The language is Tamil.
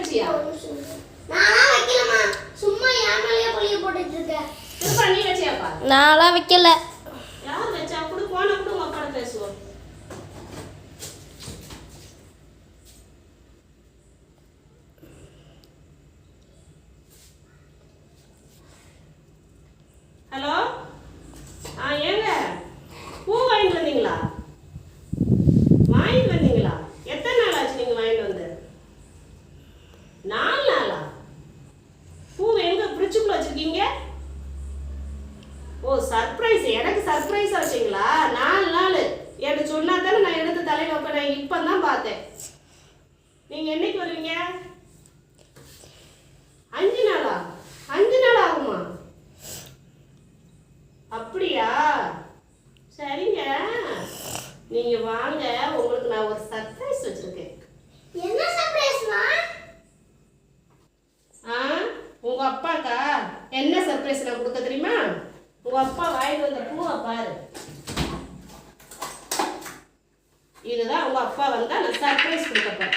வச்சியா? நான்லாம் வைக்கலமா. சும்மா என் மேலயே பழிய போட்டுட்டு இருக்க. திருப்பா நீ வச்சியாப்பா? நான்லாம் வைக்கல. யார் வச்சா? குடு போன குடு உங்க அப்பா பேசுவோம். ஹலோ ஏங்க பூ வாங்கிட்டு வந்தீங்களா? வாங்கிட்டு வந்தீங்களா? எத்தனை நாள் ஆச்சு நீங்க வாங்கிட்டு வந்து? 4 நாளா? பூ எங்க ஃப்ரிட்ஜுக்குள்ள வச்சிருக்கீங்க? ஓ சர்ப்ரைஸ், எனக்கு சர்ப்ரைஸா வச்சீங்களா? 4 நாள் எனக்கு சொன்னா தானே நான் எடுத்து தலையில வைப்பேன். நான் இப்பதான் பார்த்தேன். நீங்க என்னைக்கு வருவீங்க? 5 நாளா? 5 நாள் ஆகுமா? அப்படியா? சரிங்க, நீங்க வாங்க, உங்களுக்கு நான் ஒரு சர்ப்ரைஸ் வச்சிருக்கேன். என்ன சர்ப்ரைஸ்மா? உங்க அப்பாக்கா என்ன சர்ப்ரைஸ் நான் கொடுக்க தெரியுமா? உங்க அப்பா வாங்கிட்டு வந்த பூவை பாரு. இதுதான் உங்க அப்பா வந்தா நான் சர்ப்ரைஸ் கொடுக்க போறேன்.